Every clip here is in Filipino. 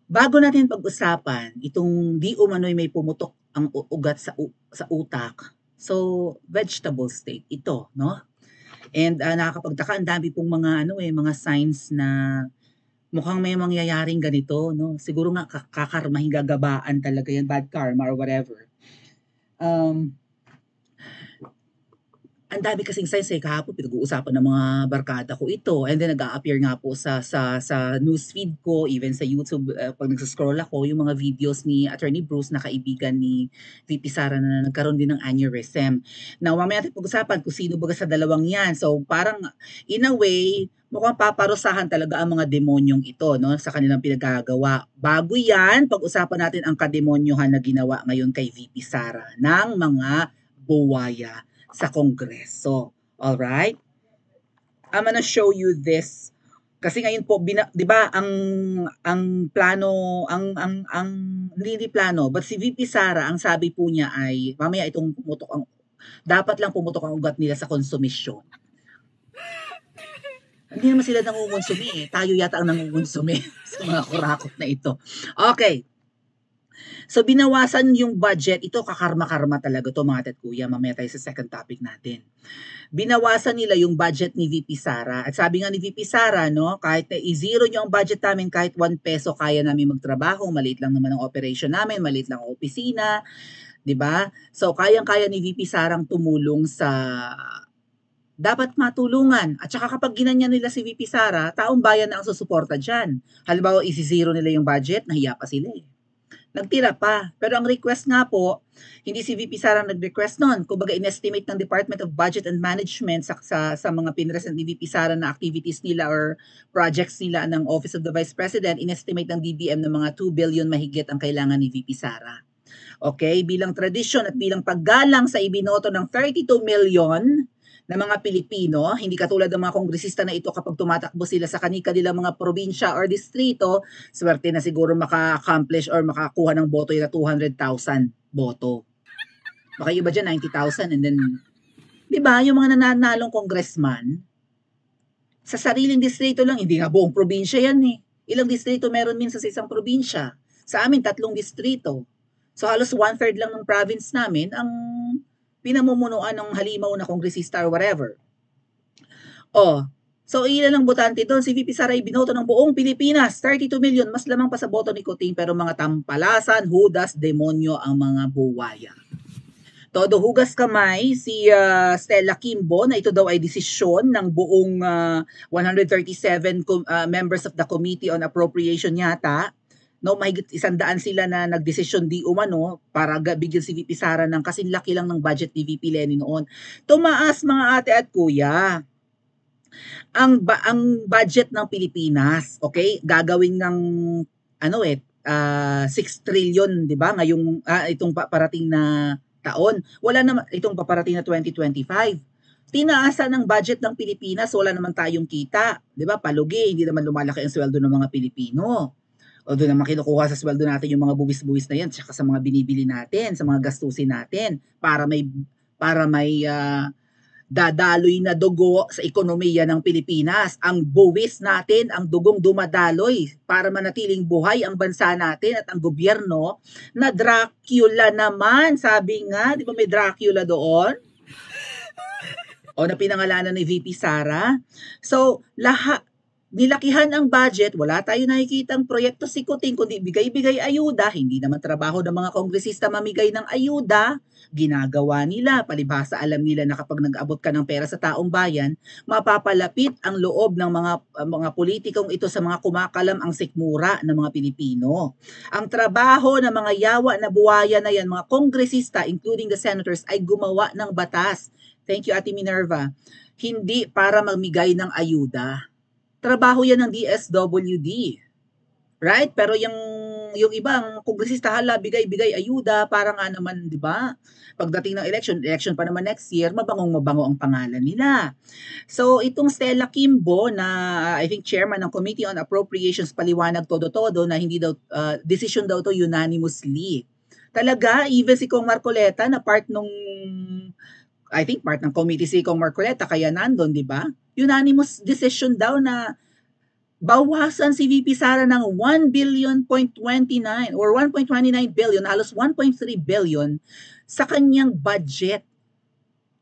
Bago natin pag-usapan itong di umano'y may pumutok ang ugat sa utak. So, vegetable state ito, 'no? And, nakakapagtaka ang dami pong mga mga signs na mukhang may mangyayaring ganito, 'no? Siguro nga kakarmahin gagabaan talaga 'yan, bad karma or whatever. Um, ang dami kasing signs, kahapon pinag-uusapan ng mga barkada ko ito, and then nag-a-appear nga po sa newsfeed ko, even sa YouTube, 'pag nagso-scroll ako, yung mga videos ni Attorney Bruce na kaibigan ni VP Sara na nagkaroon din ng aneurysm. Now, mamaya natin pag-usapan kung sino baga sa dalawang 'yan. So, parang in a way, mukhang paparusahan talaga ang mga demonyong ito, 'no, sa kanilang pinagagawa. Bago 'yan, pag-usapan natin ang kademonyohan na ginawa ngayon kay VP Sara ng mga buwaya sa Kongreso. Alright? I'm gonna show you this. Kasi ngayon po, 'di ba, ang plano, ang hindi plano, but si VP Sara, ang sabi po niya ay, mamaya itong pumutok ang, dapat lang pumutok ang ugat nila sa konsumisyon. Hindi naman sila nangungonsumi eh. Tayo yata ang nangungonsumi sa mga kurakot na ito. Okay. So, binawasan yung budget. Ito, kakarma-karma talaga to mga tet kuya. Mamaya tayo sa second topic natin. Binawasan nila yung budget ni VP Sara. At sabi nga ni VP Sara, no, kahit na i-zero nyo ang budget namin, kahit 1 peso kaya namin magtrabaho, maliit lang naman ang operation namin, maliit lang ang opisina, 'di ba? So kayang-kaya ni VP Sarang tumulong sa dapat matulungan. At saka kapag ginanyan nila si VP Sara, taong bayan na ang susuporta diyan. Halimbawa, isi-zero nila yung budget, nahiya pa sila eh. Nagtira pa. Pero ang request nga po, hindi si VP Sara nag-request nun. Kumbaga, in-estimate ng Department of Budget and Management sa mga pinresent ni VP Sara na activities nila or projects nila ng Office of the Vice President, in-estimate ng DBM ng mga 2 billion mahigit ang kailangan ni VP Sara. Okay? Bilang tradisyon at bilang paggalang sa ibinoto ng 32 million na mga Pilipino, hindi katulad ng mga kongresista na ito kapag tumatakbo sila sa kanilang mga probinsya or distrito, swerte na siguro maka-accomplish or makakuha ng boto yung 200,000 boto. Baka iba dyan 90,000, and then, di ba, yung mga nananalong congressman, sa sariling distrito lang, hindi nga buong probinsya yan eh. Ilang distrito meron minsan sa isang probinsya. Sa amin, 3 distrito. So halos 1/3 lang ng province namin ang pinamumunuan ng halimaw na kongresista or whatever. So ilan ang botante doon? Si VP Sara ay binoto ng buong Pilipinas, 32 million, mas lamang pa sa boto ni Kuting, pero mga tampalasan, hudas, demonyo ang mga buwaya. Todo hugas kamay si Stella Kimbo na ito daw ay desisyon ng buong 137 members of the Committee on Appropriation yata. No, mahigit 100 sila na nagdesisyon di umano para bigyan si VP Sara ng kasing laki lang ng budget ni VP Lenny noon. Tumaas mga ate at kuya. Ang budget ng Pilipinas, okay? Gagawin ng 6 trillion, 'di ba? Ngayong itong parating na taon. Wala naman itong paparating na 2025. Tinaasan ng budget ng Pilipinas, wala naman tayong kita, 'di ba? Palugi, hindi naman lumalaki ang sweldo ng mga Pilipino. O doon naman kinukuha sa sweldo natin yung mga buwis-buwis na yan, tsaka sa mga binibili natin, sa mga gastusin natin, para may dadaloy na dugo sa ekonomiya ng Pilipinas. Ang buwis natin, ang dugong dumadaloy para manatiling buhay ang bansa natin at ang gobyerno na Dracula naman. Sabi nga, di ba may Dracula doon? O na pinangalanan ni VP Sara. So, nilakihan ang budget, wala tayo nakikitang proyekto sikutin, kundi bigay-bigay ayuda. Hindi naman trabaho ng mga kongresista mamigay ng ayuda. Ginagawa nila, palibhasa alam nila na kapag nag-abot ka ng pera sa taong bayan, mapapalapit ang loob ng mga politikong ito sa mga kumakalam ang sikmura ng mga Pilipino. Ang trabaho ng mga yawa na buwaya na yan, mga kongresista, including the senators, ay gumawa ng batas. Thank you, Ate Minerva. Hindi para magmigay ng ayuda. Trabaho yan ng DSWD. Right? Pero yung ibang kongresista, hala, bigay-bigay ayuda, para nga naman, di ba? Pagdating ng election pa naman next year, mabangong-mabango ang pangalan nila. So, itong Stella Kimbo na I think chairman ng Committee on Appropriations, paliwanag todo-todo na hindi daw, decision daw to unanimously. Talaga, even si Kong Marcoleta na part ng committee si Kong Marcoleta, kaya nandun, di ba? Unanimous decision daw na bawasan si VP Sara ng 1 billion point 29 or 1.29 billion, halos 1.3 billion sa kanyang budget.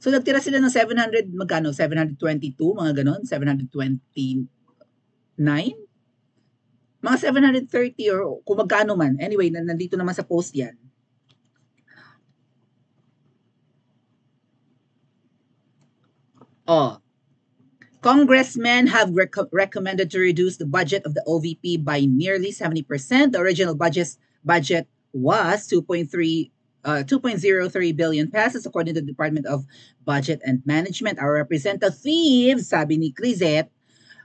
So nagtira sila ng 700, magkano? 722, mga ganon, 729? Mga 730 or kung magkano man. Anyway, nandito naman sa post yan. Congressmen have recommended to reduce the budget of the OVP by nearly 70%. The original budget was 2.03 billion pesos according to the Department of Budget and Management. Our representative, sabi ni Crisette,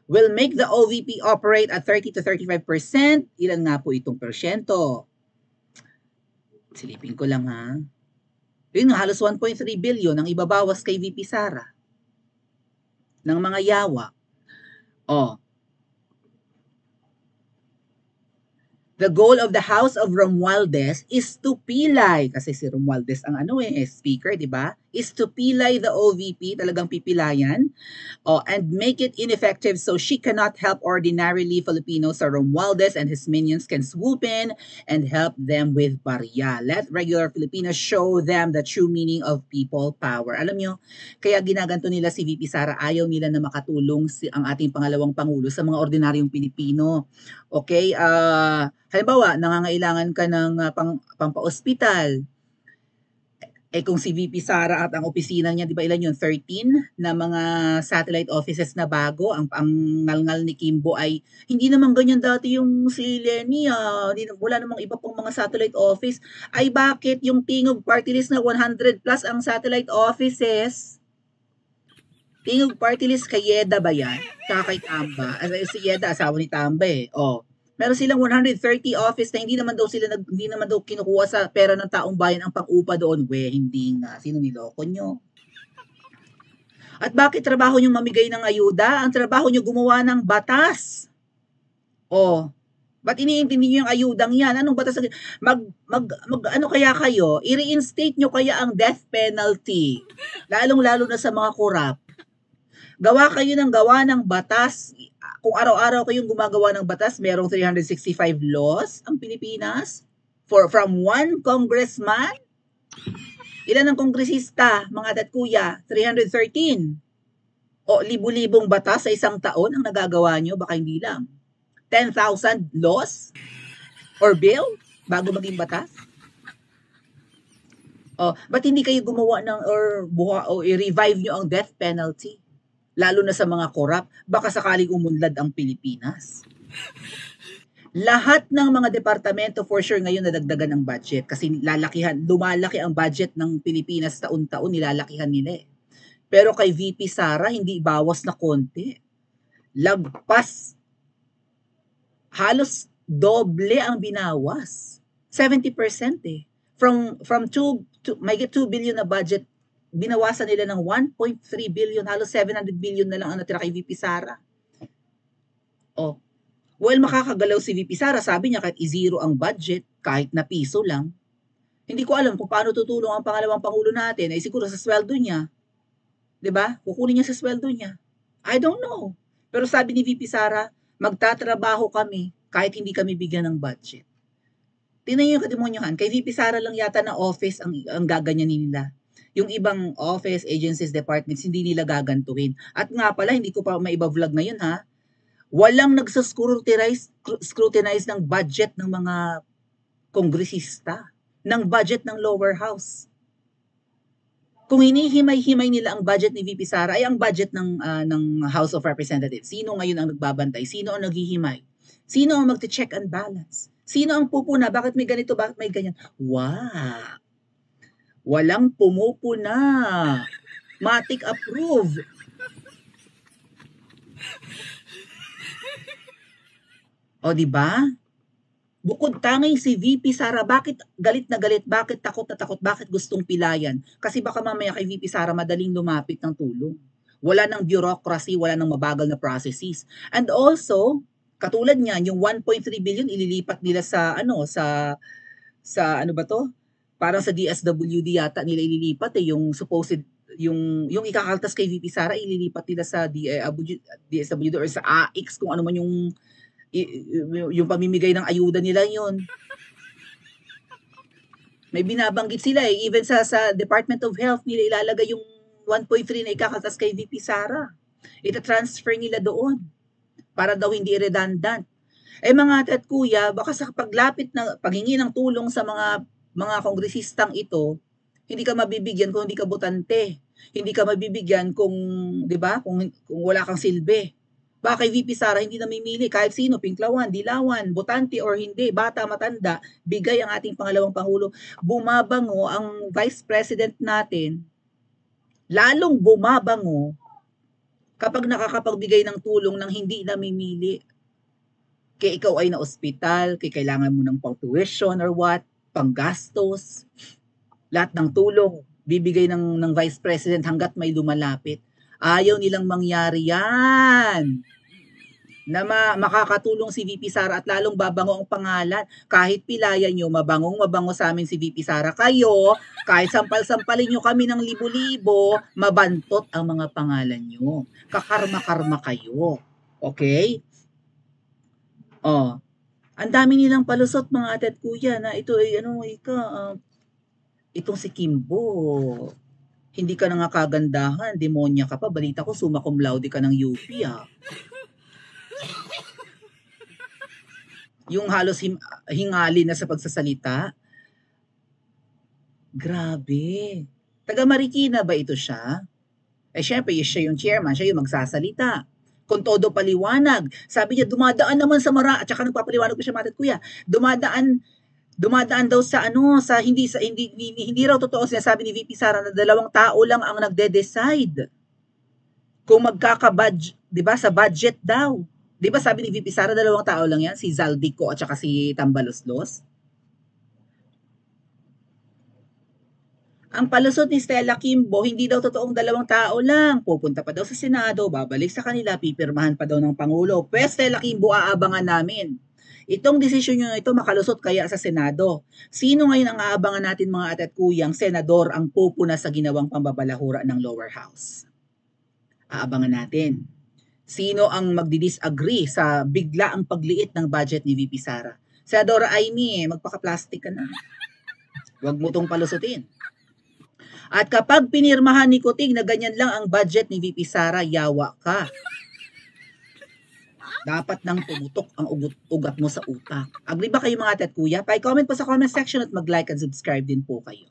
will make the OVP operate at 30 to 35%. Ilan nga po itong porsyento? Silipin ko lang ha. Yun nga, halos 1.3 billion ang ibabawas kay VP Sara ng mga yawa. The goal of the House of Romualdez is to pilay, kasi si Romualdez ang speaker, di ba? Is to pilay the OVP, talagang pipilayan, and make it ineffective so she cannot help ordinarily Filipinos. So Romualdez and his minions can swoop in and help them with barya. Let regular Filipinos show them the true meaning of people power. Alam nyo, kaya ginaganto nila si VP Sara, ayaw nila na makatulong ang ating pangalawang Pangulo sa mga ordinaryong Pilipino. Okay? Halimbawa, nangangailangan ka ng pampa-ospital. Kung si VP Sara at ang opisina niya, di ba ilan yun? 13 na mga satellite offices na bago. Ang ngalngal ni Kimbo ay, hindi naman ganyan dati yung si Lenny. Wala namang iba pong mga satellite office. Ay bakit yung Tingog Party List na 100 plus ang satellite offices? Tingog Party List kay Yeda ba yan? Saka kay Tamba. Si Yeda, asawa ni Tamba eh. Meron silang 130 office na hindi naman daw kinukuha sa pera ng taong bayan ang pang-upa doon. Hindi nga. Sino niloko nyo? At bakit trabaho nyo mamigay ng ayuda? Ang trabaho nyo gumawa ng batas. Ba't iniintindi nyo yung ayudang yan? Anong batas? Ano kaya kayo? I-reinstate nyo kaya ang death penalty. Lalong-lalo na sa mga korap. Gawa kayo ng batas. Kung araw-araw kayong gumagawa ng batas, merong 365 laws ang Pilipinas from one congressman. Ilan ang kongresista, mga adat kuya? 313. Libu-libong batas sa isang taon ang nagagawa nyo, baka hindi lang. 10,000 laws or bill bago maging batas? Ba't hindi kayo gumawa ng o i-revive nyo ang death penalty? Lalo na sa mga korap, baka sakaling umunlad ang Pilipinas. Lahat ng mga departamento for sure ngayon nadagdagan ang budget kasi lumalaki ang budget ng Pilipinas taon-taon, nilalakihan nila eh. Pero kay VP Sara, hindi bawas na konti. Lagpas. Halos doble ang binawas. 70% eh. From 2 billion na budget, binawasan nila ng 1.3 billion, halos 700 billion na lang ang natira kay VP Sara. Well, makakagalaw si VP Sara, sabi niya kahit i-zero ang budget, kahit na piso lang. Hindi ko alam kung paano tutulong ang pangalawang Pangulo natin, siguro sa sweldo niya. 'Di ba? Kukunin niya sa sweldo niya. I don't know. Pero sabi ni VP Sara, magtatrabaho kami kahit hindi kami bigyan ng budget. Tingnan niyo yung kademonyohan, kay VP Sara lang yata na office ang gaganyanin nila. Yung ibang office, agencies, departments, hindi nila gagantuhin. At nga pala, hindi ko pa maiba-vlog ngayon ha, walang nagsascrutinize ng budget ng mga kongresista, ng budget ng lower house. Kung hinihimay-himay nila ang budget ni VP Sara, ay ang budget ng House of Representatives. Sino ngayon ang nagbabantay? Sino ang naghihimay? Sino ang magte-check and balance? Sino ang pupuna? Bakit may ganito? Bakit may ganyan? Wow! Walang pumupuna. Matic approve. Di ba? Bukod tanging si VP Sara, bakit galit na galit? Bakit takot na takot? Bakit gustong pilayan? Kasi baka mamaya kay VP Sara madaling lumapit ng tulong. Wala nang bureaucracy, wala nang mabagal na processes. And also, katulad niyan, yung 1.3 billion ililipat nila sa sa ano ba to? Parang sa DSWD yata nila ililipat yung supposed yung ikakaltas kay VP Sara ililipat nila sa DSWD or sa AIX kung ano man yung pamimigay ng ayuda nila yun. May binabanggit sila even sa Department of Health nila ilalagay yung 1.3 na ikakaltas kay VP Sara. Ita-transfer nila doon para daw hindi redundant. Mga ate at kuya, baka sa paglapit ng paghingi ng tulong sa mga kongresistang ito, hindi ka mabibigyan kung hindi ka botante. Hindi ka mabibigyan kung, 'di ba? Kung wala kang silbi. Baka kay VP Sara hindi namimili kahit sino, Pinklawan, Dilawan, botante or hindi, bata, matanda, bigay ang ating pangalawang pangulo. Bumabango ang Vice President natin, lalong bumabango kapag nakakapagbigay ng tulong ng hindi namimili. Kaya ikaw ay na-ospital, kaya kailangan mo ng pang-tuition or what, panggastos, lahat ng tulong bibigay ng Vice President hanggat may lumalapit. Ayaw nilang mangyari yan. Na makakatulong si VP Sara at lalong babango ang pangalan. Kahit pilayan nyo, mabango sa amin si VP Sara. Kayo, kahit sampal-sampalin nyo kami ng libo-libo, mabantot ang mga pangalan nyo. Kakarma-karma kayo. Okay? Ang dami nilang palusot mga ate at kuya na ito ay itong si Kimbo. Hindi ka na nga kagandahan, demonya ka pa. Balita ko, summa cum laude ka ng UP Yung halos hingali na sa pagsasalita. Grabe. Taga Marikina ba ito siya? Syempre, siya yung chairman, siya yung magsasalita. Kung todo paliwanag. Sabi niya, dumadaan naman sa at saka nagpapaliwanag ko siya, matat kuya, dumadaan daw sa hindi raw totoo sinasabi ni VP Sara na 2 tao lang ang nagde-decide kung magkaka-budget, 'di ba, sa budget daw. 'Di ba sabi ni VP Sara 2 tao lang 'yan, si Zaldico at saka si Tambaloslos. Ang palusot ni Stella Kimbo, hindi daw totoong 2 tao lang. Pupunta pa daw sa Senado, babalik sa kanila, pipirmahan pa daw ng Pangulo. Pero Stella Kimbo, aabangan namin. Itong desisyon nyo ito makalusot kaya sa Senado. Sino ngayon ang aabangan natin mga ate at kuyang senador ang pupuna sa ginawang pambabalahura ng lower house? Aabangan natin. Sino ang magdi-disagree sa bigla ang pagliit ng budget ni VP Sara? Senadora Amy, magpaka-plastic ka na. Huwag mo tong palusutin. At kapag pinirmahan ni Kuting na ganyan lang ang budget ni VP Sara, yawa ka. Dapat nang pumutok ang ugat mo sa utak. Agree ba kayo mga ate at kuya? Pa-comment po sa comment section at mag-like and subscribe din po kayo.